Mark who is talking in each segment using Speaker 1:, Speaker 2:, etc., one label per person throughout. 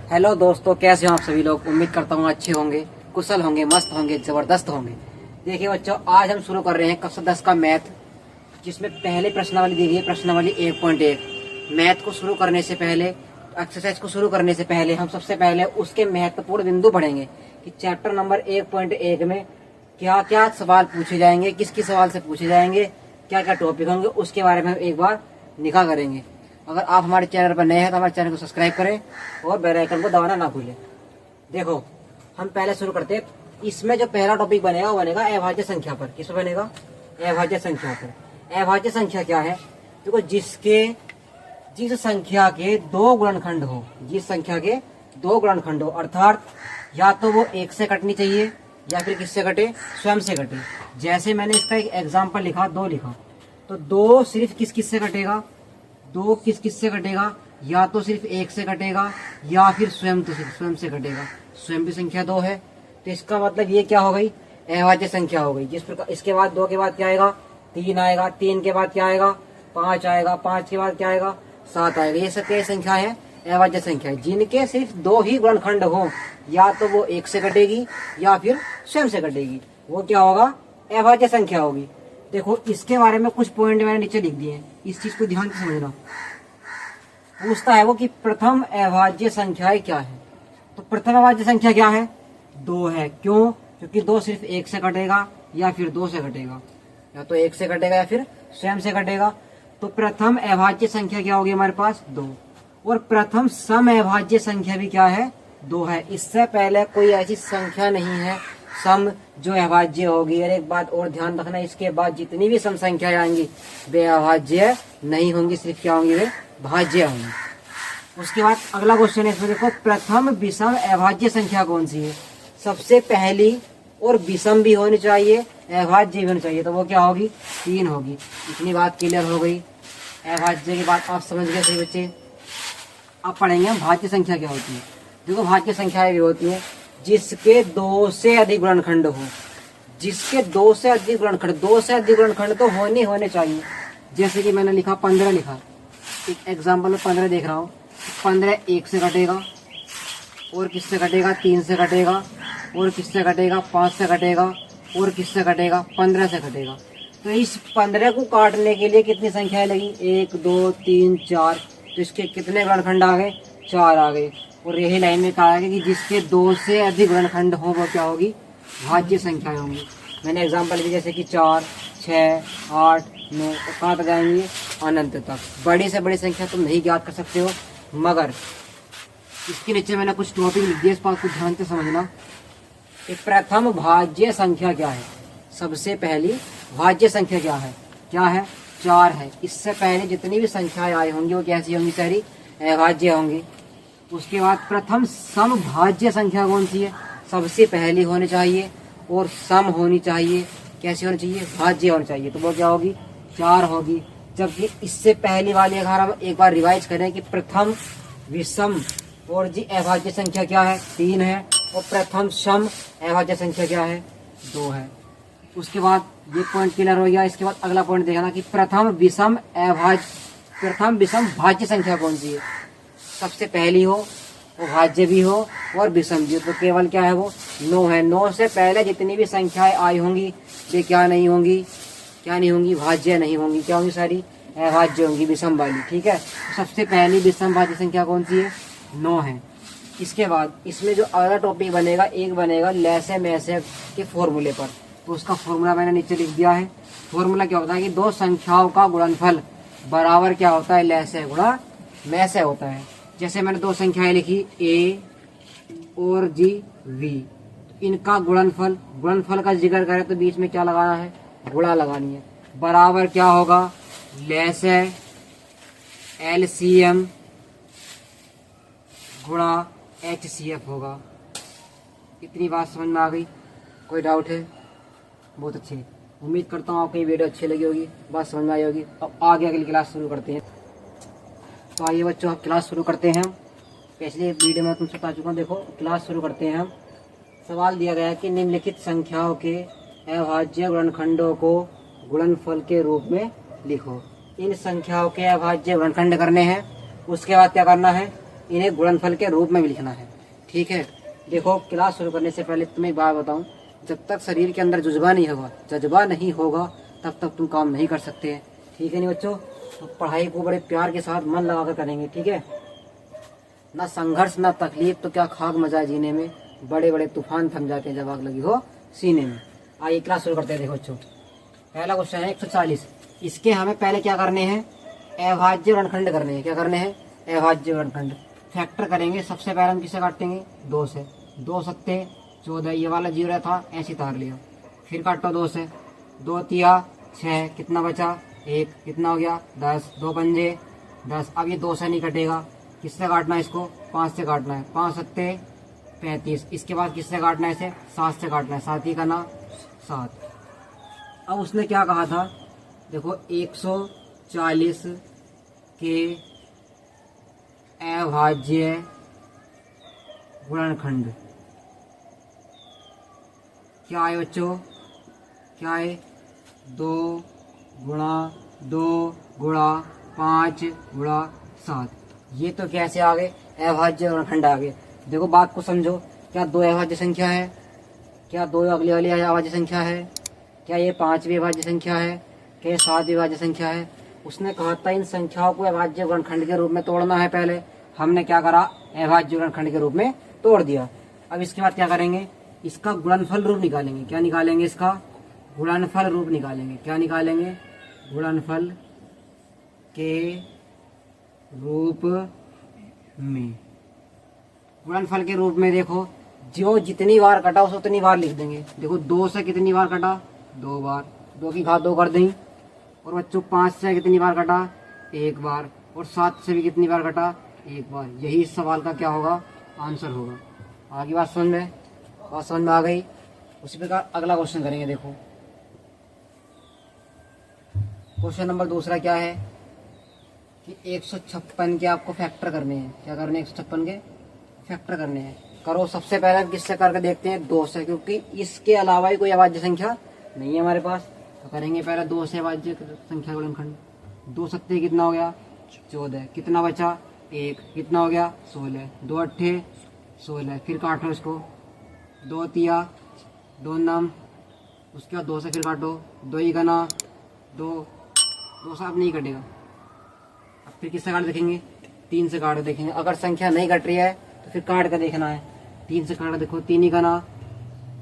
Speaker 1: Hello दोस्तों, कैसे हो आप सभी लोग। उम्मीद करता हूँ अच्छे होंगे, कुशल होंगे, मस्त होंगे, जबरदस्त होंगे। देखिए बच्चों, आज हम शुरू कर रहे हैं कक्षा 10 का मैथ, जिसमें पहले प्रश्नावली दी गई है, प्रश्नावली 1.1। मैथ को शुरू करने से पहले, एक्सरसाइज को शुरू करने से पहले हम सबसे पहले उसके महत्वपूर्ण बिंदु पढ़ेंगे कि चैप्टर नंबर 1.1 में क्या क्या सवाल पूछे जाएंगे, किस किस सवाल से पूछे जाएंगे, क्या क्या टॉपिक होंगे, उसके बारे में हम एक बार निगाह करेंगे। अगर आप हमारे चैनल पर नए हैं तो हमारे चैनल को सब्सक्राइब करें और बेल आइकन को दबाना ना भूलें। देखो, हम पहले शुरू करते हैं। इसमें जो पहला टॉपिक बनेगा वो बनेगा अभाज्य संख्या पर। किस पर बनेगा? अभाज्य संख्या पर। अभाज्य संख्या क्या है? देखो, जिस संख्या के दो गुणनखंड हो, जिस संख्या के दो गुणनखंड हो, अर्थात या तो वो एक से कटनी चाहिए या फिर किससे कटे? स्वयं से कटे। जैसे मैंने इसका एक एग्जाम्पल लिखा, 2 लिखा, तो 2 सिर्फ किस किस से कटेगा? 2 किस किस से कटेगा? या तो सिर्फ एक से कटेगा या फिर स्वयं, तो सिर्फ स्वयं से कटेगा। स्वयं भी संख्या 2 है, तो इसका मतलब ये क्या हो गई? अभाज्य संख्या हो गई। जिस प्रकार इसके बाद 2 के बाद क्या आएगा? 3 आएगा, 3 के बाद क्या आएगा? 5 आएगा, 5 के बाद क्या आएगा? 7 आएगा। ये सब क्या संख्या है? अभाज्य संख्या है, जिनके सिर्फ 2 ही गुणनखंड हो, या तो वो एक से कटेगी या फिर स्वयं से कटेगी। वो क्या होगा? अभाज्य संख्या होगी। देखो, इसके बारे में कुछ पॉइंट मैंने नीचे लिख दिए हैं, इस चीज को ध्यान से समझना। पूछता है वो कि प्रथम अभाज्य संख्याएं क्या है। तो प्रथम अभाज्य संख्या क्या है? 2 है। क्यों? क्योंकि 2 सिर्फ एक से कटेगा या फिर 2 से कटेगा, या तो एक से कटेगा या फिर स्वयं से कटेगा। तो प्रथम अभाज्य संख्या क्या होगी हमारे पास? 2। और प्रथम सम अभाज्य संख्या भी क्या है? 2 है। इससे पहले कोई ऐसी संख्या नहीं है सम जो अभाज्य होगी। और एक बात और ध्यान रखना, इसके बाद जितनी भी सम संख्याएं आएंगी वे अभाज्य नहीं होंगी, सिर्फ क्या होंगी? वे भाज्य होंगी। उसके बाद अगला क्वेश्चन है, इसमें देखो, प्रथम विषम अभाज्य संख्या कौन सी है? सबसे पहली और विषम भी होनी चाहिए, अभाज्य भी होनी चाहिए, तो वो क्या होगी? 3 होगी। इतनी बात क्लियर हो गई। अभाज्य की बात आप समझ गए सही बच्चे। अब पढ़ेंगे हम भाज्य संख्या क्या होती है। देखो, भाज्य संख्याएं भी होती है जिसके 2 से अधिक गुणनखंड हो। जिसके 2 से अधिक गुणनखंड, 2 से अधिक गुणनखंड तो होने चाहिए। जैसे कि मैंने लिखा 15 लिखा, एक एग्जाम्पल में 15 देख रहा हूँ। 15 एक से कटेगा, और किससे कटेगा? 3 से कटेगा, और किससे कटेगा? 5 से कटेगा, और किससे कटेगा? 15 से कटेगा। तो इस 15 को काटने के लिए कितनी संख्याएं लगी? 1 2 3 4। तो इसके कितने गुणनखंड आ गए? 4 आ गए। और यही लाइन में कहा है कि जिसके 2 से अधिक गुणनखंड हो वो क्या होगी? भाज्य संख्याएं होंगी। मैंने एग्जाम्पल दी जैसे कि 4, 6, 8, 9, कहाँ तक जाएंगे? अनंत तक। बड़ी से बड़ी संख्या तुम नहीं ज्ञात कर सकते हो, मगर इसके नीचे मैंने कुछ टॉपिक लिख दिए, इस बात को ध्यान से समझना। एक प्रथम भाज्य संख्या क्या है? सबसे पहली भाज्य संख्या क्या है? क्या है? 4 है। इससे पहले जितनी भी संख्याएं आई होंगी वो कैसी होंगी? सारी अभाज्य होंगी। उसके बाद प्रथम समभाज्य संख्या कौन सी है? सबसे पहली होनी चाहिए और सम होनी चाहिए। कैसी होनी चाहिए? भाज्य होनी चाहिए। तो वो क्या होगी? 4 होगी। जबकि इससे पहली वाली अगर हम एक बार रिवाइज करें कि प्रथम विषम और जी अभाज्य संख्या क्या है? 3 है। और प्रथम सम अभाज्य संख्या क्या है? 2 है। उसके बाद ये पॉइंट क्लियर हो गया। इसके बाद अगला पॉइंट देखना कि प्रथम विषम भाज्य संख्या कौन सी है? सबसे पहली हो, वो भाज्य भी हो और विषम भी हो। तो केवल क्या है? वो 9 है। 9 से पहले जितनी भी संख्याएं आई होंगी वे क्या नहीं होंगी? क्या नहीं होंगी? भाज्य नहीं होंगी। क्या होंगी? सारी अभाज्य होंगी, विषम वाली। ठीक है। तो सबसे पहली विषम भाज्य संख्या कौन सी है? 9 है। इसके बाद इसमें जो अगला टॉपिक बनेगा, एक बनेगा लैसे मैसे के फॉर्मूले पर। तो उसका फॉर्मूला मैंने नीचे लिख दिया है। फॉर्मूला क्या होता है कि 2 संख्याओं का गुणनफल बराबर क्या होता है? लैसे गुणा मैसे होता है। जैसे मैंने 2 संख्याएं लिखी, a और जी v। इनका गुणनफल का जिक्र करें तो बीच में क्या लगाना है? गुणा लगानी है। बराबर क्या होगा? लैसे LCM गुणा HCF होगा। इतनी बात समझ में आ गई? कोई डाउट है? बहुत अच्छे। उम्मीद करता हूँ आपको ये वीडियो अच्छी लगी होगी, बात समझ में आई होगी। अब आगे अगली क्लास शुरू करते हैं। तो आइए बच्चों, क्लास शुरू करते हैं। पिछले वीडियो में तुमसे बता चुका हूँ। देखो, क्लास शुरू करते हैं हम। सवाल दिया गया है कि निम्नलिखित संख्याओं के अभाज्य गुणनखंडों को गुणनफल के रूप में लिखो। इन संख्याओं के अभाज्य गुणनखंड करने हैं। उसके बाद क्या करना है? इन्हें गुणनफल के रूप में भी लिखना है। ठीक है, देखो क्लास शुरू करने से पहले तुम्हें एक बात बताऊं, जब तक शरीर के अंदर जज्बा नहीं होगा तब तक तुम काम नहीं कर सकते हैं। ठीक है नहीं बच्चों, तो पढ़ाई को बड़े प्यार के साथ मन लगाकर करेंगे। ठीक है, ना संघर्ष ना तकलीफ तो क्या खाक मजा जीने में, बड़े बड़े तूफान थम जाते हैं जब आग लगी हो सीने में। आइए क्लास शुरू करते हैं। देखो बच्चों, पहला क्वेश्चन है 140। इसके हमें पहले क्या करने हैं, अभाज्य ऋणखंड करने हैं। क्या करने हैं, अभाज्य ऋणखंड। फैक्टर करेंगे। सबसे पहले हम किसे काटेंगे, 2 से। 2 सत्ते 14, ये वाला 0 था ऐसे तार लिया, फिर काटो 2 से। 2 तिया 6, कितना बचा 1, कितना हो गया 10। 2 पंजे 10। अब ये 2 से नहीं कटेगा, किससे काटना है इसको, 5 से काटना है। 5 सत्ते 35। इसके बाद किससे काटना है इसे, 7 से काटना है। 7 ही का ना 7। अब उसने क्या कहा था, देखो 140 के अभाज्य गुणनखंड क्या है बच्चों, क्या है 2 गुणा 2 गुणा 5 गुणा 7। ये तो कैसे आ गए, अभाज्य गुणनखंड आ गए। देखो बात को समझो, क्या 2 अभाज्य संख्या है, क्या 2 अगली वाली अभाज्य संख्या है, क्या ये 5 भी अभाज्य संख्या है, क्या ये 7 भी अभाज्य संख्या है। उसने कहा था इन संख्याओं को अभाज्य गुणनखंड के रूप में तोड़ना है। पहले हमने क्या करा, अभाज्य गुणनखंड के रूप में तोड़ दिया। अब इसके बाद क्या करेंगे, इसका गुणनफल रूप निकालेंगे। क्या निकालेंगे, इसका गुणनफल रूप निकालेंगे। क्या निकालेंगे, गुणनफल के रूप में। गुणनफल के रूप में देखो, जो जितनी बार कटा उसे उतनी बार लिख देंगे। देखो 2 से कितनी बार कटा, 2 बार, 2 की घात 2 कर दें। और बच्चों 5 से कितनी बार कटा, 1 बार। और 7 से भी कितनी बार कटा, 1 बार। यही इस सवाल का क्या होगा, आंसर होगा। आगे बात समझ में आ गई। उसी प्रकार अगला क्वेश्चन करेंगे। देखो क्वेश्चन नंबर दूसरा क्या है कि 156 के आपको फैक्टर करने हैं। क्या करने हैं, 156 के फैक्टर करने हैं। करो, सबसे पहले हम किससे करके देखते हैं, 2 से, क्योंकि इसके अलावा ही कोई अभाज्य संख्या नहीं है हमारे पास। तो करेंगे पहले 2 से अभाज्य संख्या गुणनखंड। 2 सत्ते कितना हो गया 14, कितना बचा 1, कितना हो गया 16। 2 अट्ठे 16, फिर काटो इसको। 2 तिया 2 नम, उसके बाद 2 से फिर काटो। 2 ही गना 2 से अब नहीं कटेगा। अब फिर किससे काट देखेंगे, 3 से काट देखेंगे। अगर संख्या नहीं कट रही है तो फिर काट कर देखना है। 3 से काट देखो, 3 ही गना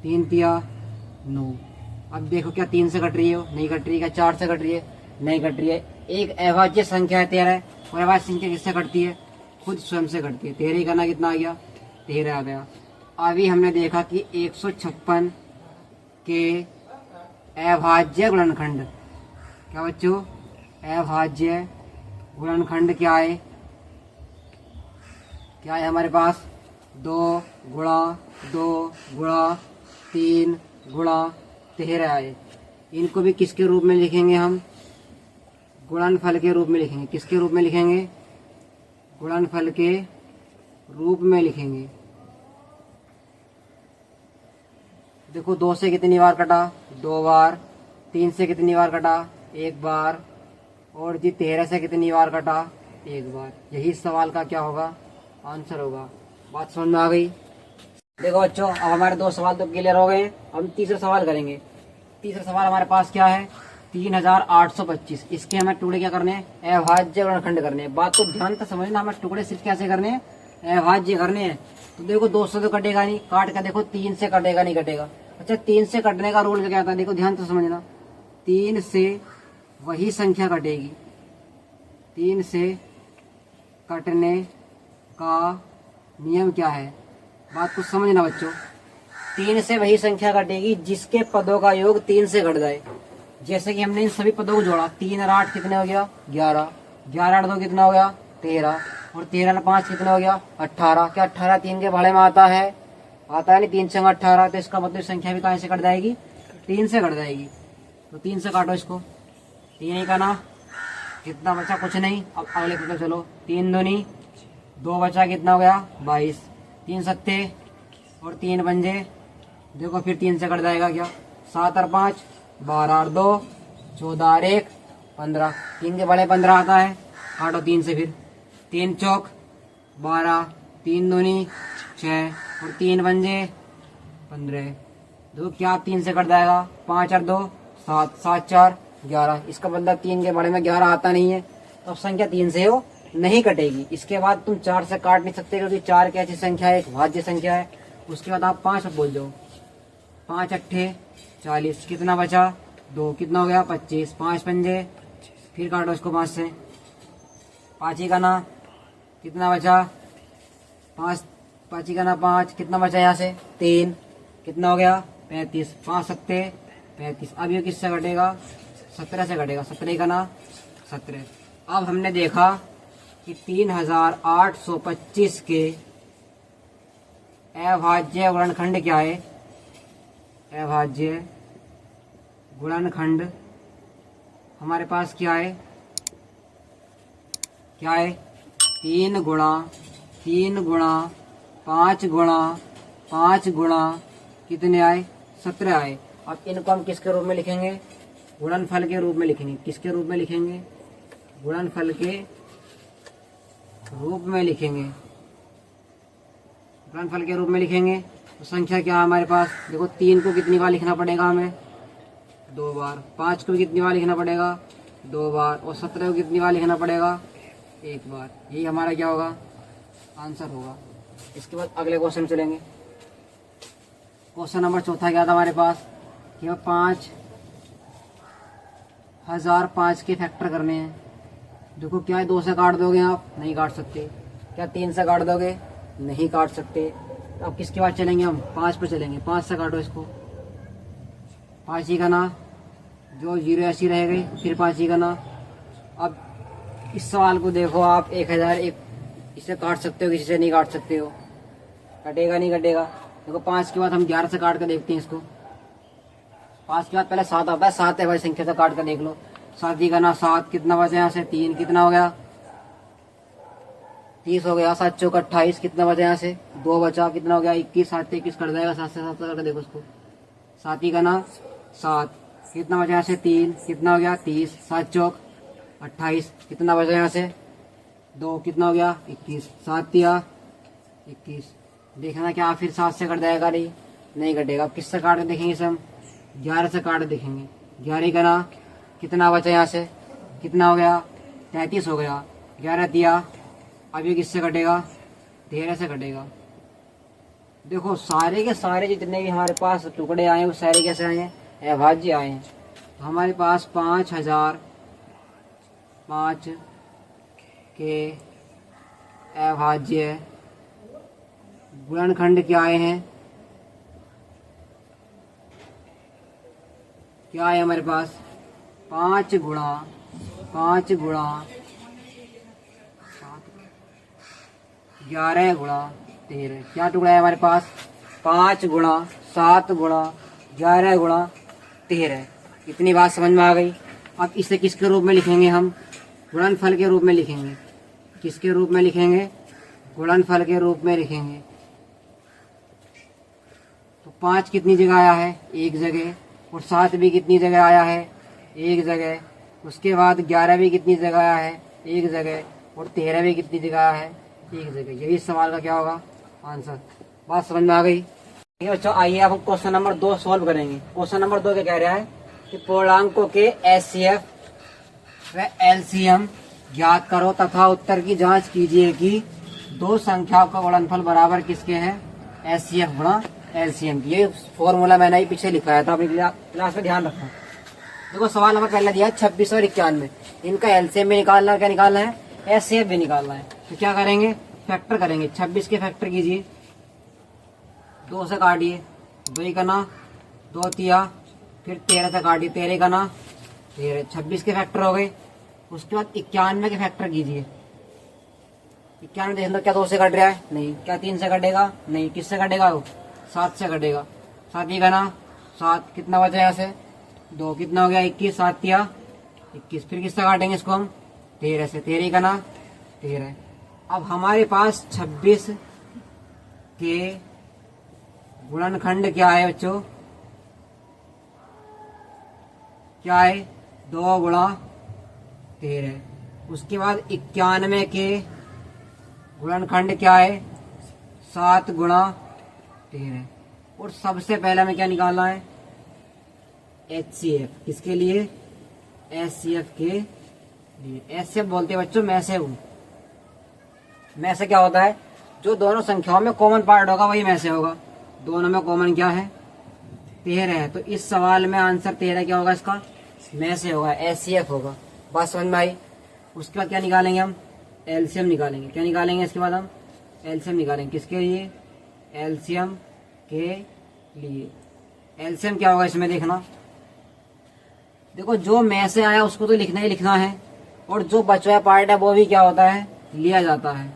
Speaker 1: 3 तिया 9। अब देखो क्या 3 से कट रही है, नहीं कट रही है। क्या 4 से कट रही है, नहीं कट रही है। एक अभाज्य संख्या है 13, और अभाज्य संख्या किससे कटती है, खुद स्वयं से कटती है। 13 ही गना कितना आ गया, 13 आ गया। अभी हमने देखा कि 156 के अभाज्य गुणनखंड, क्या बच्चों, अभाज्य गुणनखंड क्या है, क्या है हमारे पास, 2 गुणा 2 गुणा 3 गुणा 13 है। इनको भी किसके रूप में लिखेंगे हम, गुणनफल के रूप में लिखेंगे। किसके रूप में लिखेंगे, गुणनफल के रूप में लिखेंगे। देखो 2 से कितनी बार कटा, 2 बार। 3 से कितनी बार कटा, 1 बार। और जी 13 से कितनी बार कटा, 1 बार। यही इस सवाल का क्या होगा, आंसर होगा। बात समझ में आ गई। देखो बच्चों, अब हमारे 2 सवाल तो क्लियर हो गए। हम तीसरा सवाल करेंगे। तीसरा सवाल हमारे पास क्या है, 3825। इसके हमें टुकड़े क्या करने हैं, अभाज्य गुणनखंड करने हैं। बात को ध्यान से समझना, हमें टुकड़े सिर्फ कैसे करने हैं, अभाज्य करने हैं। तो देखो 2 से तो कटेगा नहीं, काट कर देखो 3 से कटेगा, नहीं कटेगा। अच्छा 3 से कटने का रूल क्या था, देखो ध्यान से समझना। 3 से वही संख्या कटेगी, 3 से कटने का नियम क्या है, बात को समझना बच्चों। 3 से वही संख्या कटेगी जिसके पदों का योग 3 से घट जाए। जैसे कि हमने इन सभी पदों को जोड़ा, 3 और 8 कितने हो गया 11, 11 और 2 कितना हो गया 13, और 13 और 5 कितना हो गया 18। क्या 18 3 के भाड़े में आता है, आता है नहीं, 3 संग 18। तो इसका मतलब संख्या भी कहाँ से कट जाएगी, 3 से कट जाएगी। तो 3 से काटो इसको, 3 ही का ना, कितना बचा कुछ नहीं। अब अगले पे चलो, 3 दूनी 2 बचा, कितना हो गया 22। 3 सत्ते और 3 पंजे, देखो फिर 3 से कट जाएगा क्या, 7 और 5 12 और 2 14 और 1 15। 3 के बड़े 15 आता है, काटो 3 से। फिर 3 चौक 12, 3 दूनी 6 और 3 पंजे 15। देखो क्या 3 से कट जाएगा, 5 और 2 7, 7 4 11। इसका मतलब 3 के बारे में 11 आता नहीं है, तो अब संख्या 3 से वो नहीं कटेगी। इसके बाद तुम 4 से काट नहीं सकते, क्योंकि 4 एक ऐसी संख्या है, एक भाज्य संख्या है। उसके बाद आप 5 बोल जाओ, 5 अट्ठे 40, कितना बचा 2, कितना हो गया 25, 5 पंजे, फिर काटो इसको 5 से, 5 ही का ना, कितना बचा 5, 5 ही का ना 5, कितना बचा यहाँ से 3, कितना हो गया 35, 5 सत्ते 35। अब ये किससे घटेगा, 17 से घटेगा, 17 का ना 17। अब हमने देखा कि 3825 के अभाज्य गुणनखंड क्या है। अभाज्य गुणनखंड हमारे पास क्या है, 3 गुणा 5 गुणा 5 गुणा कितने आए 17 आए। अब इनको हम किसके रूप में लिखेंगे, गुणनफल के रूप में लिखेंगे। किसके रूप में लिखेंगे, गुणनफल के रूप में लिखेंगे। गुणनफल के रूप में लिखेंगे तो संख्या क्या है हमारे पास, देखो 3 को कितनी बार लिखना पड़ेगा हमें 2 बार, 5 को कितनी बार लिखना पड़ेगा 2 बार, और 17 को कितनी बार लिखना पड़ेगा 1 बार। यही हमारा क्या होगा, आंसर होगा। इसके बाद अगले क्वेश्चन चलेंगे। क्वेश्चन नंबर चौथा क्या था हमारे पास कि 5005 के फैक्टर करने हैं। देखो क्या है, 2 से काट दोगे आप, नहीं काट सकते। क्या 3 से काट दोगे, नहीं काट सकते। तो अब किसके बाद चलेंगे हम, 5 पे चलेंगे। 5 से काटो इसको, 5 ही का ना, जो 0 ऐसी रह गई, फिर 5 ही का ना। अब इस सवाल को देखो आप, 1001 इसे काट सकते हो, किसी से नहीं काट सकते हो, कटेगा नहीं कटेगा। देखो 5 के बाद हम 11 से काट कर देखते हैं इसको। 5 के बाद पहले 7 आता है, 7 है भाई, संख्या से काट कर देख लो। 7 ही का ना 7, कितना बचा यहाँ से 3, कितना हो गया 30 हो गया। 7 चौक 28, कितना बचा यहाँ से 2 बचा, कितना हो गया 21। 7 से 21 कट जाएगा, 7 से 7 करके देखो उसको। 7 ही का ना 7, कितना बचा यहाँ से 3, कितना हो गया 30। 7 चौक 28, कितना बचा यहाँ से 2, कितना हो गया 21। 7 दिया 21, देखना क्या फिर 7 से कट जाएगा, नहीं कटेगा। अब किससे काट के देखेंगे इसे हम, 11 से काट के देखेंगे। 11 का ना कितना बचा यहाँ से, कितना हो गया 33 हो गया। 11 दिया, अब ये किससे कटेगा 13 से कटेगा। देखो सारे के सारे जितने भी हमारे पास टुकड़े आए हैं वो सारे कैसे आए हैं, अभाज्य आए हैं। तो हमारे पास 5005 के अभाज्य गुणनखंड क्या आए हैं, क्या है हमारे पास 5 गुणा 11 गुणा 13। क्या टुकड़ा है हमारे पास 5 गुणा 7 गुणा 11 गुणा 13। इतनी बात समझ में आ गई। अब इसे किसके रूप में लिखेंगे हम, गुणनफल के रूप में लिखेंगे। किसके रूप में लिखेंगे, गुणनफल के रूप में लिखेंगे। तो 5 कितनी जगह आया है, एक जगह, और 7 भी कितनी जगह आया है, एक जगह। उसके बाद 11 भी कितनी जगह आया है, एक जगह, और 13 भी कितनी जगह आया है, एक जगह। यही इस सवाल का क्या होगा, आंसर। बात समझ में आ गई। ठीक है बच्चों, आइए अब हम क्वेश्चन नंबर 2 सॉल्व करेंगे। क्वेश्चन नंबर 2 क्या कह रहा है कि पूर्णांकों के एचसीएफ व एलसीएम ज्ञात करो तथा उत्तर की जांच कीजिए कि 2 संख्याओं का गुणनफल बराबर किसके हैं, एचसीएफ गुणा एलसीएम की। ये फॉर्मूला मैंने ही पीछे लिखाया था, अपनी क्लास में ध्यान रखना। देखो सवाल नंबर पहले दिया है 26 और 91, इनका एलसीएम भी निकालना है, क्या निकालना है, एचसीएफ भी निकालना है। तो क्या करेंगे, फैक्टर करेंगे। 26 के फैक्टर कीजिए, 2 से काटिए, 2 का ना 2 तिया, फिर 13 से काटिए, 13 का ना 13। 26 के फैक्टर हो गए। उसके बाद 91 के फैक्टर कीजिए। 91 देख लो क्या 2 से कट रहा है, नहीं। क्या 3 से कटेगा, नहीं। किससे कटेगा वो, 7 से कटेगा। 7 ही का ना 7, कितना बचा यहाँ से 2, कितना हो गया 21। 7 तिया 21, फिर किससे काटेंगे इसको हम, 13 से। 13 का ना 13। अब हमारे पास 26 के गुणनखंड क्या है बच्चों, क्या है 2 गुणा 13। उसके बाद 91 के गुणनखंड क्या है 7 गुणा 13। और सबसे पहले हमें क्या निकालना है HCF, किसके लिए HCF के लिए। HCF बोलते हैं बच्चों मैं से हूँ। मैं से क्या होता है जो दोनों संख्याओं में कॉमन पार्ट होगा वही में से होगा। दोनों में कॉमन क्या है 13 है, तो इस सवाल में आंसर 13 क्या होगा इसका में से होगा, HCF होगा। बात समझ में आई। उसके बाद क्या निकालेंगे हम एलसीएम निकालेंगे। क्या निकालेंगे इसके बाद हम एलसीएम निकालेंगे, किसके लिए एलसीएम के लिए। एलसीएम क्या होगा इसमें देखना, देखो जो में से आया उसको तो लिखना ही लिखना है, और जो बचा हुआ पार्ट है वो भी क्या होता है लिया जाता है।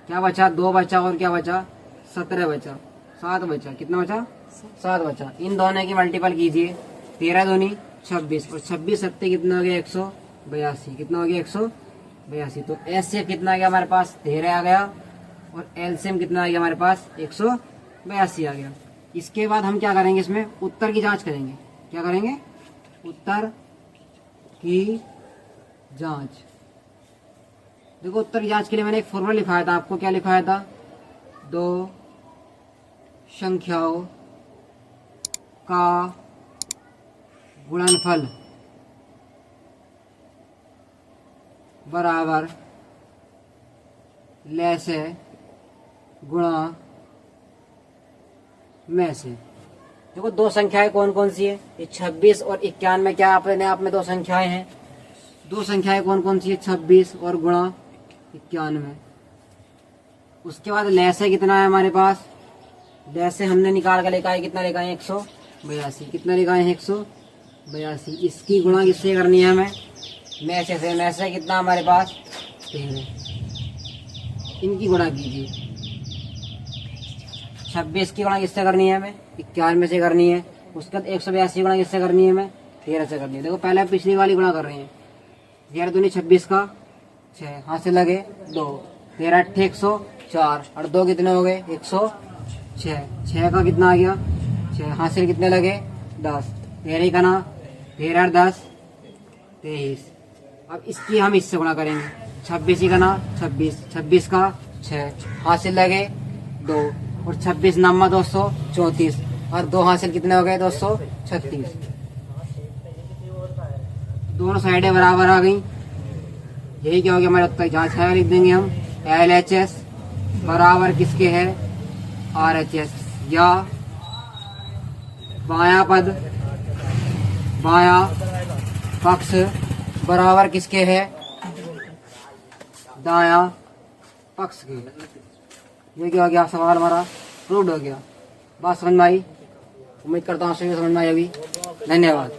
Speaker 1: क्या बचा 2 बचा और क्या बचा 17 बचा 7 बचा, कितना बचा 7 बचा। इन दोनों की मल्टीपल कीजिए, 13 दूनी 26 और 26 सत्ते कितना हो गया 182, कितना हो गया 182। तो एचसीएफ कितना आ गया हमारे पास 13 आ गया, और एलसीएम कितना आ गया हमारे पास 182 आ गया। इसके बाद हम क्या करेंगे इसमें उत्तर की जांच करेंगे। क्या करेंगे उत्तर की जांच। देखो उत्तर की जांच के लिए मैंने एक फॉर्मूला लिखाया था आपको। क्या लिखाया था 2 संख्याओं का गुणनफल बराबर ले से गुणा में से। देखो 2 संख्याएं कौन कौन सी है, ये 26 और 91 में क्या अपने आप में 2 संख्याएं हैं। 2 संख्याएं कौन कौन सी है 26 और गुणा 91। उसके बाद ले से कितना है हमारे पास, ले से हमने निकाल कर लिखा है कितना लिखा है 182। कितना लिखा है 182। इसकी गुणा किससे करनी है हमें में से कितना हमारे पास 13। इनकी गुणा कीजिए। 26 की गुणा किससे करनी है हमें 91 से करनी है। उसके बाद 182 गुणा किससे करनी है हमें 13 से करनी है। देखो पहले पिछली वाली गुणा कर रहे हैं, 13 दूनी 26 का 6, हाथ से लगे 2, 13 अट्ठे 104 और 2 कितने हो गए 106। 6 का कितना आ गया 6, हाथ से कितने लगे 10, 13 का ना 13 और 10 23। अब इसकी हम इससे गुणा करेंगे, 26 का ना 26, 26 का 6, हाथ से लगे 2 और 26 नम्मा 234 और 2 हासिल कितने हो गए 236। दोनों साइडें बराबर आ गई। यही क्या हो गया हमारे उत्तर की जांच है। लिख देंगे हम LHS बराबर किसके है RHS, या बायां पद बायां पक्ष बराबर किसके है दायां पक्ष के। ये क्या हो गया सवाल हमारा प्रूव्ड हो गया। बात समझ में आई, उम्मीद करता हूँ सभी समझ में आई अभी। धन्यवाद।